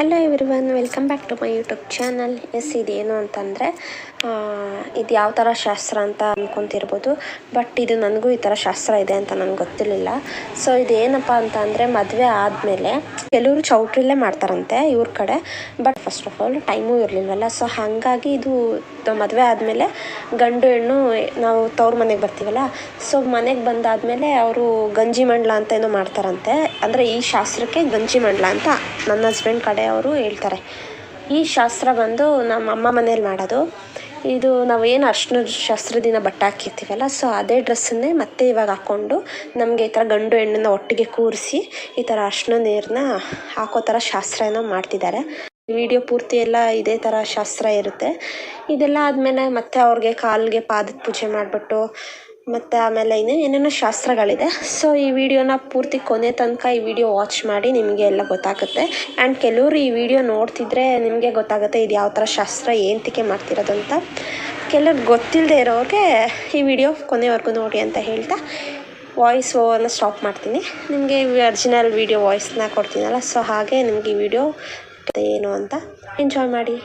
Hello everyone, welcome back to my YouTube channel. ಇದೇನು ಅಂತಂದರೆ ಇದು ಯಾವ ಥರ ಶಾಸ್ತ್ರ ಅಂತ ಅಂದ್ಕೊತಿರ್ಬೋದು. ಬಟ್ ಇದು ನನಗೂ ಈ ಥರ ಶಾಸ್ತ್ರ ಇದೆ ಅಂತ ನನಗೆ ಗೊತ್ತಿರಲಿಲ್ಲ. ಸೊ ಇದೇನಪ್ಪ ಅಂತ ಅಂದರೆ, ಮದುವೆ ಆದಮೇಲೆ ಕೆಲವರು ಚೌಟ್ರಿಲೇ ಮಾಡ್ತಾರಂತೆ ಇವ್ರ ಕಡೆ. ಬಟ್ ಫಸ್ಟ್ ಆಫ್ ಆಲ್ ಟೈಮೂ ಇರಲಿಲ್ವಲ್ಲ. ಸೊ ಹಾಗಾಗಿ ಇದು ಮದುವೆ ಆದಮೇಲೆ ಗಂಡು ಹೆಣ್ಣು ನಾವು ತವ್ರ ಮನೆಗೆ ಬರ್ತೀವಲ್ಲ, ಸೊ ಮನೆಗೆ ಬಂದಾದಮೇಲೆ ಅವರು ಗಂಜಿ ಮಂಡಲ ಅಂತ ಏನೋ ಮಾಡ್ತಾರಂತೆ. ಅಂದರೆ ಈ ಶಾಸ್ತ್ರಕ್ಕೆ ಗಂಜಿ ಮಂಡಲ ಅಂತ ನನ್ನ ಹಸ್ಬೆಂಡ್ ಕಡೆ ಅವರು ಹೇಳ್ತಾರೆ. ಈ ಶಾಸ್ತ್ರ ಬಂದು ನಮ್ಮ ಅಮ್ಮ ಮನೇಲಿ ಮಾಡೋದು. ಇದು ನಾವು ಏನು ಅರ್ಶಿನದ ಶಾಸ್ತ್ರ ದಿನ ಬಟ್ಟೆ ಹಾಕಿರ್ತೀವಲ್ಲ, ಸೊ ಅದೇ ಡ್ರೆಸ್ಸನ್ನೇ ಮತ್ತೆ ಇವಾಗ ಹಾಕ್ಕೊಂಡು ನಮಗೆ ಈ ಥರ ಗಂಡು ಹೆಣ್ಣನ್ನ ಒಟ್ಟಿಗೆ ಕೂರಿಸಿ ಈ ಥರ ಅರ್ಶಿನ ನೀರನ್ನ ಹಾಕೋ ಥರ ಶಾಸ್ತ್ರ ಏನೋ ಮಾಡ್ತಿದ್ದಾರೆ. ವಿಡಿಯೋ ಪೂರ್ತಿ ಎಲ್ಲ ಇದೇ ಥರ ಶಾಸ್ತ್ರ ಇರುತ್ತೆ. ಇದೆಲ್ಲ ಆದಮೇಲೆ ಮತ್ತೆ ಅವ್ರಿಗೆ ಕಾಲಿಗೆ ಪಾದದ ಪೂಜೆ ಮಾಡಿಬಿಟ್ಟು ಮತ್ತು ಆಮೇಲೆ ಏನೇನೋ ಶಾಸ್ತ್ರಗಳಿದೆ. ಸೊ ಈ ವಿಡಿಯೋನ ಪೂರ್ತಿ ಕೊನೆ ತನಕ ಈ ವಿಡಿಯೋ ವಾಚ್ ಮಾಡಿ ನಿಮಗೆ ಎಲ್ಲ ಗೊತ್ತಾಗುತ್ತೆ. ಆ್ಯಂಡ್ ಕೆಲವರು ಈ ವಿಡಿಯೋ ನೋಡ್ತಿದ್ರೆ ನಿಮಗೆ ಗೊತ್ತಾಗುತ್ತೆ ಇದು ಯಾವ ಥರ ಶಾಸ್ತ್ರ ಏನಕ್ಕೆ ಮಾಡ್ತಿರೋದು ಅಂತ. ಕೆಲವ್ರು ಗೊತ್ತಿಲ್ಲದೆ ಇರೋರಿಗೆ ಈ ವಿಡಿಯೋ ಕೊನೆವರೆಗೂ ನೋಡಿ ಅಂತ ಹೇಳ್ತಾ ವಾಯ್ಸ್ ಓವರ್ನ ಸ್ಟಾಪ್ ಮಾಡ್ತೀನಿ. ನಿಮಗೆ ಒರಿಜಿನಲ್ ವಿಡಿಯೋ ವಾಯ್ಸ್ನ ಕೊಡ್ತೀನಲ್ಲ, ಸೊ ಹಾಗೆ ನಿಮಗೆ ಈ ವಿಡಿಯೋ ಏನು ಅಂತ ಎಂಜಾಯ್ ಮಾಡಿ.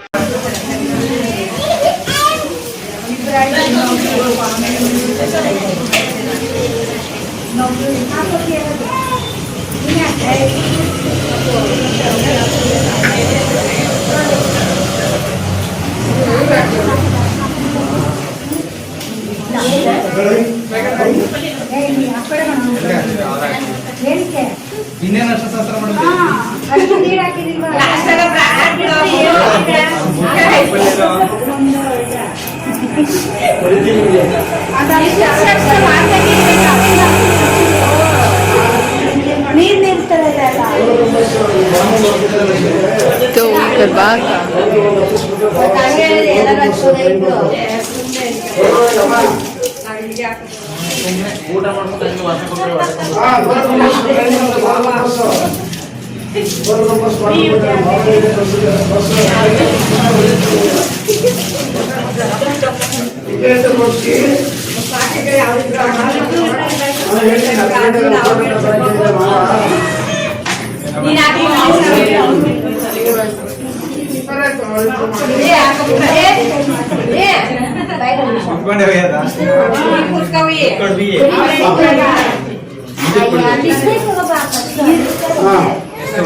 ಇನ್ನೇನು ಅಷ್ಟಶಾಸ್ತ್ರ ಮಾಡಿದ್ರೆ ನೀರು ನಿಲ್ತಾರಲ್ಲ ಊಟ ಮಾಡ್ಕೊಂಡು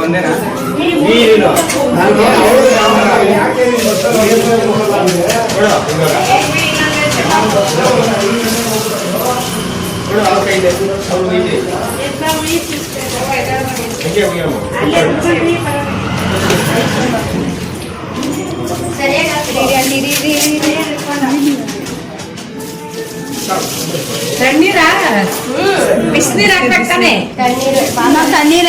ಒಂದೇನಾ ನೀರಿನ ತಣ್ಣೀರ ಬಿಸಿನೀರು ಹಾಕ್ಬೇಕು ತಾನೆ. ತಣ್ಣೀರ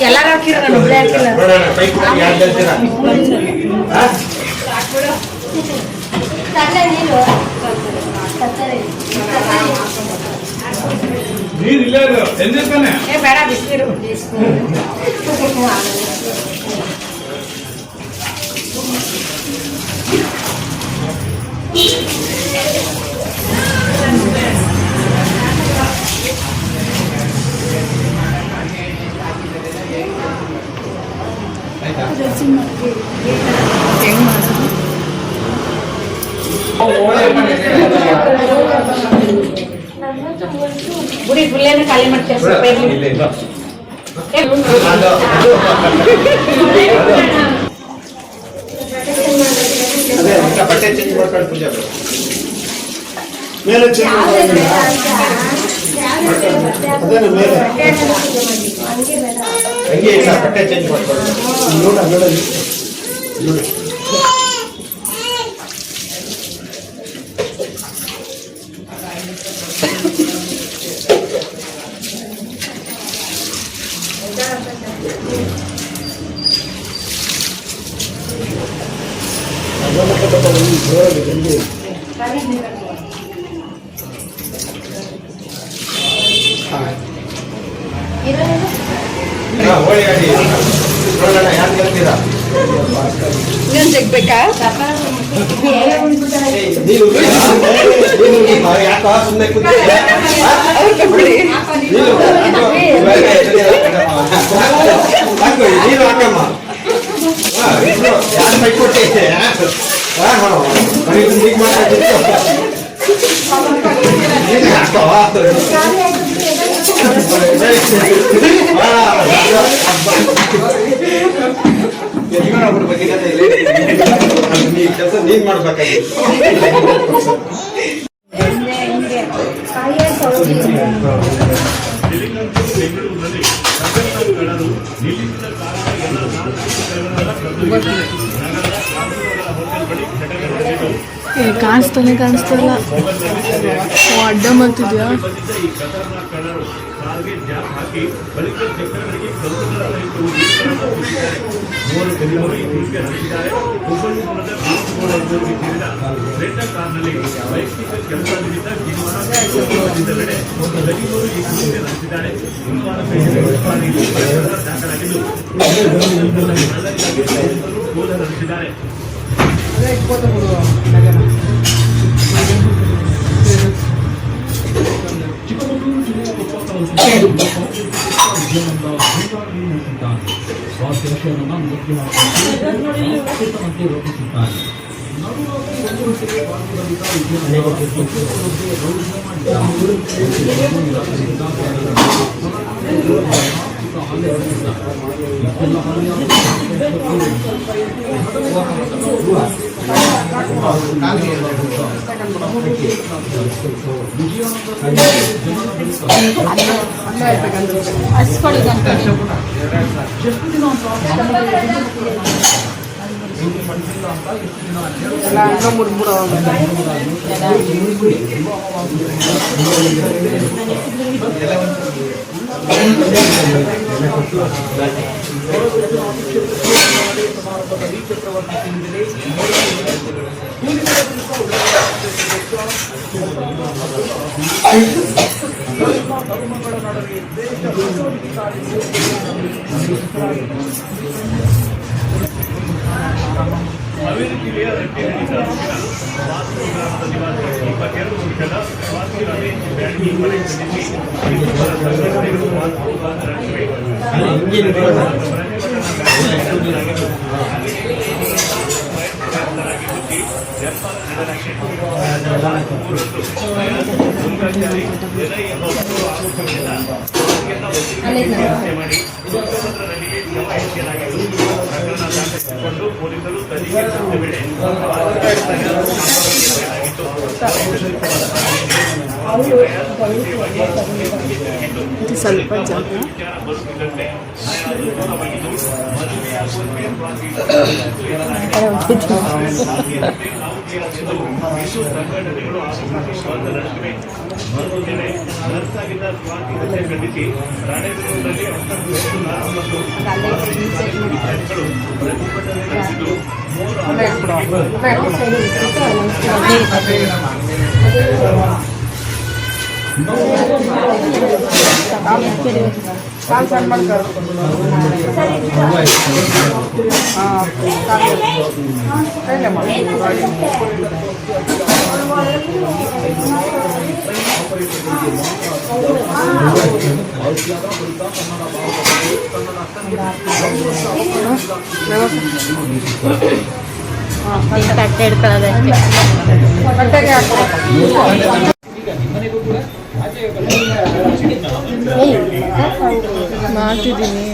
ಎಲ್ಲಾರು ಹಾಕಿರ, ನಾನು ಒಬ್ಬಳೆ ಹಾಕಿಲ್ಲ. ಬೇಡ ಬಿಸಿನೀರು. ಗುಡಿ ಫುಲ್ಲೇನು ಖಾಲಿ ಮಾಡ್ತೀವಿ. ಬಟ್ಟೆ ಚೇಂಜ್ ಮಾಡ್ಕೊಂಡು ಪೂಜೆ ಮೇಲೆ ಅದೇನು ಮೇಲೆ ಹಂಗೆ ಇಲ್ಲ, ಬಟ್ಟೆ ಚೇಂಜ್ ಮಾಡ್ಕೊಂಡು ನೋಡ ನೋಡಿ ಹೋಳಿ ಆಡಿ ನೋಡೋಣ ಯಾರು ಗೆಲ್ತೀರಾ. ಇನ್ನೊಂದು ಸಿಗ್ಬೇಕಾ? ಯಾಕೋ ಸುಮ್ಮನೆ ಕೂತ್ಕೊಳ್ಳಿ. ನೀನು ಹಾಕಮ್ಮ. ಯಾರು ಬೈಕೊಟ್ಟೆ? ಕೆಲಸ ನೀನ್ ಮಾಡ್ಬೇಕಾಗಿತ್ತು. ಕಾಣಿಸ್ತಲ್ಲ ಅಡ್ಡ ಮಾಡ್ತಿದ್ಯಾ? ಸ್ವಲ್ಪ ಜಾಗ ತಟ್ಟೆ ಹಿಡ್ಕೊಳ್ಳೋದಷ್ಟೇ. ಮಾಡ್ತಿದ್ದೀನಿ.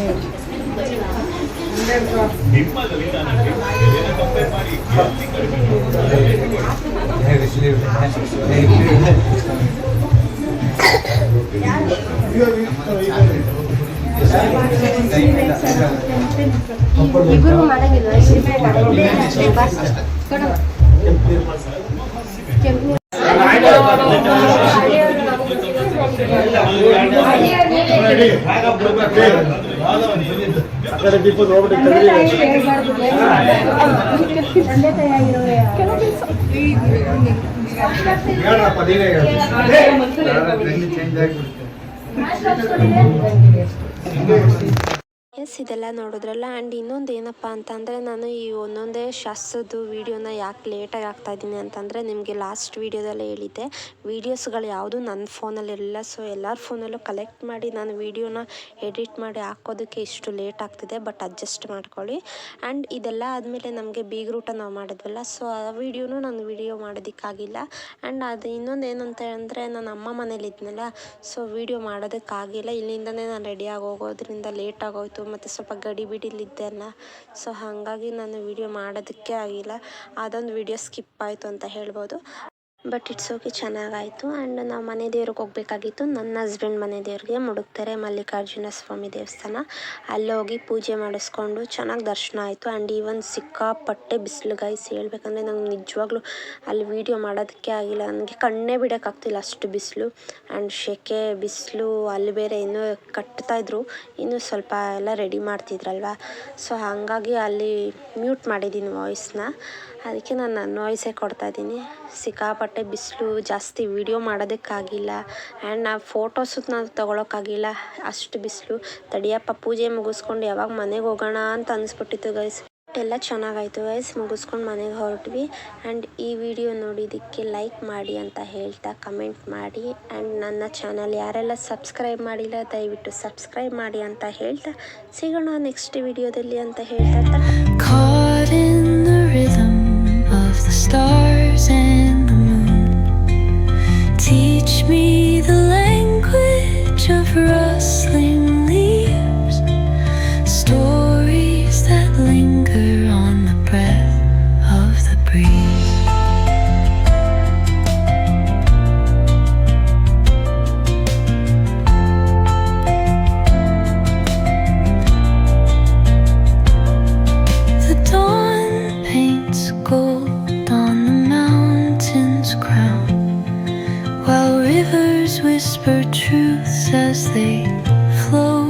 ಇಬ್ಬರು ಮಾಡಂಗಿಲ್ಲ. ದೀಪದ ಹೋಗ್ಬಿಟ್ಟು ಗೈಸ್ ಇದೆಲ್ಲ ನೋಡಿದ್ರಲ್ಲ. ಆ್ಯಂಡ್ ಇನ್ನೊಂದು ಏನಪ್ಪ ಅಂತಂದರೆ ನಾನು ಈ ಒಂದೊಂದೇ ಶಾಸ್ತ್ರದ್ದು ವೀಡಿಯೋನ ಯಾಕೆ ಲೇಟಾಗಿ ಹಾಕ್ತಾಯಿದ್ದೀನಿ ಅಂತಂದರೆ ನಿಮಗೆ ಲಾಸ್ಟ್ ವೀಡಿಯೋದಲ್ಲೇ ಹೇಳಿದ್ದೆ, ವೀಡಿಯೋಸ್ಗಳು ಯಾವುದು ನನ್ನ ಫೋನಲ್ಲಿರಲಿಲ್ಲ. ಸೊ ಎಲ್ಲರ ಫೋನಲ್ಲೂ ಕಲೆಕ್ಟ್ ಮಾಡಿ ನಾನು ವೀಡಿಯೋನ ಎಡಿಟ್ ಮಾಡಿ ಹಾಕೋದಕ್ಕೆ ಇಷ್ಟು ಲೇಟ್ ಆಗ್ತಿದೆ. ಬಟ್ ಅಡ್ಜಸ್ಟ್ ಮಾಡ್ಕೊಳ್ಳಿ. ಆ್ಯಂಡ್ ಇದೆಲ್ಲ ಆದಮೇಲೆ ನಮಗೆ ಬೀಗ್ರೂಟ ನಾವು ಮಾಡಿದ್ವಲ್ಲ, ಸೊ ಆ ವೀಡಿಯೋನೂ ನಾನು ವೀಡಿಯೋ ಮಾಡೋದಕ್ಕಾಗಿಲ್ಲ. ಆ್ಯಂಡ್ ಅದು ಇನ್ನೊಂದು ಏನಂತ ಅಂದರೆ ನಾನು ಅಮ್ಮ ಮನೇಲಿದ್ನಲ್ಲ, ಸೊ ವೀಡಿಯೋ ಮಾಡೋದಕ್ಕಾಗಿಲ್ಲ. ಇಲ್ಲಿಂದನೇ ನಾನು ರೆಡಿಯಾಗಿ ಹೋಗೋದ್ರಿಂದ ಲೇಟ್ ಆಗೋಯ್ತು ಮತ್ತು ಸ್ವಲ್ಪ ಗಡಿಬಿಡಿಲಿದ್ದೆ ಅಲ್ಲ, ಸೊ ಹಾಗಾಗಿ ನಾನು ವೀಡಿಯೋ ಮಾಡೋದಕ್ಕೆ ಆಗಿಲ್ಲ. ಅದೊಂದು ವೀಡಿಯೋ ಸ್ಕಿಪ್ ಆಯಿತು ಅಂತ ಹೇಳ್ಬೋದು. ಬಟ್ ಇಟ್ಸ್ ಓಕೆ, ಚೆನ್ನಾಗಾಯಿತು. ಆ್ಯಂಡ್ ನಾವು ಮನೆ ದೇವ್ರಿಗೆ ಹೋಗಬೇಕಾಗಿತ್ತು. ನನ್ನ ಹಸ್ಬೆಂಡ್ ಮನೆ ದೇವ್ರಿಗೆ ಮುಡುಕ್ತಾರೆ ಮಲ್ಲಿಕಾರ್ಜುನ ಸ್ವಾಮಿ ದೇವಸ್ಥಾನ. ಅಲ್ಲೋಗಿ ಪೂಜೆ ಮಾಡಿಸ್ಕೊಂಡು ಚೆನ್ನಾಗಿ ದರ್ಶನ ಆಯಿತು. ಆ್ಯಂಡ್ ಈವನ್ ಸಿಕ್ಕಾಪಟ್ಟೆ ಬಿಸಿಲು ಗೈಸ್. ಹೇಳ್ಬೇಕಂದ್ರೆ ನಂಗೆ ನಿಜವಾಗ್ಲೂ ಅಲ್ಲಿ ವೀಡಿಯೋ ಮಾಡೋದಕ್ಕೆ ಆಗಿಲ್ಲ. ನನಗೆ ಕಣ್ಣೇ ಬಿಡೋಕ್ಕಾಗ್ತಿಲ್ಲ, ಅಷ್ಟು ಬಿಸಿಲು ಆ್ಯಂಡ್ ಸೆಕೆ ಬಿಸಿಲು. ಅಲ್ಲಿ ಬೇರೆ ಇನ್ನೂ ಕಟ್ತಾಯಿದ್ರು, ಇನ್ನೂ ಸ್ವಲ್ಪ ಎಲ್ಲ ರೆಡಿ ಮಾಡ್ತಿದ್ರಲ್ವ, ಸೊ ಹಾಗಾಗಿ ಅಲ್ಲಿ ಮ್ಯೂಟ್ ಮಾಡಿದ್ದೀನಿ ವಾಯ್ಸ್ನ. ಅದಕ್ಕೆ ನಾನು ನನ್ನ ವಾಯ್ಸೇ ಕೊಡ್ತಾಯಿದ್ದೀನಿ. ಸಿಕ್ಕಾಪಟ್ಟೆ ಬಿಸಿಲು, ಜಾಸ್ತಿ ವೀಡಿಯೋ ಮಾಡೋದಕ್ಕಾಗಿಲ್ಲ. ಆ್ಯಂಡ್ ನಾವು ಫೋಟೋಸು ನಾವು ತೊಗೊಳಕ್ಕಾಗಿಲ್ಲ, ಅಷ್ಟು ಬಿಸಿಲು. ತಡಿಯಪ್ಪ ಪೂಜೆ ಮುಗಿಸ್ಕೊಂಡು ಯಾವಾಗ ಮನೆಗೆ ಹೋಗೋಣ ಅಂತ ಅನಿಸ್ಬಿಟ್ಟಿತ್ತು ಗೈಸ್. ಎಲ್ಲ ಚೆನ್ನಾಗಾಯಿತು ಗೈಸ್. ಮುಗಿಸ್ಕೊಂಡು ಮನೆಗೆ ಹೊರಟ್ವಿ. ಆ್ಯಂಡ್ ಈ ವಿಡಿಯೋ ನೋಡಿದ್ದಕ್ಕೆ ಲೈಕ್ ಮಾಡಿ ಅಂತ ಹೇಳ್ತಾ ಕಮೆಂಟ್ ಮಾಡಿ. ಆ್ಯಂಡ್ ನನ್ನ ಚಾನಲ್ ಯಾರೆಲ್ಲ ಸಬ್ಸ್ಕ್ರೈಬ್ ಮಾಡಿಲ್ಲ ದಯವಿಟ್ಟು ಸಬ್ಸ್ಕ್ರೈಬ್ ಮಾಡಿ ಅಂತ ಹೇಳ್ತಾ ಸಿಗೋಣ ನೆಕ್ಸ್ಟ್ ವಿಡಿಯೋದಲ್ಲಿ ಅಂತ ಹೇಳ್ತಾ Caught in the rhythm of the stars and the moon, teach me the language of rustling leaves, stories that linger on the breath of the breeze. The dawn paints gold on the mountain's crown, while rivers whisper truths as they flow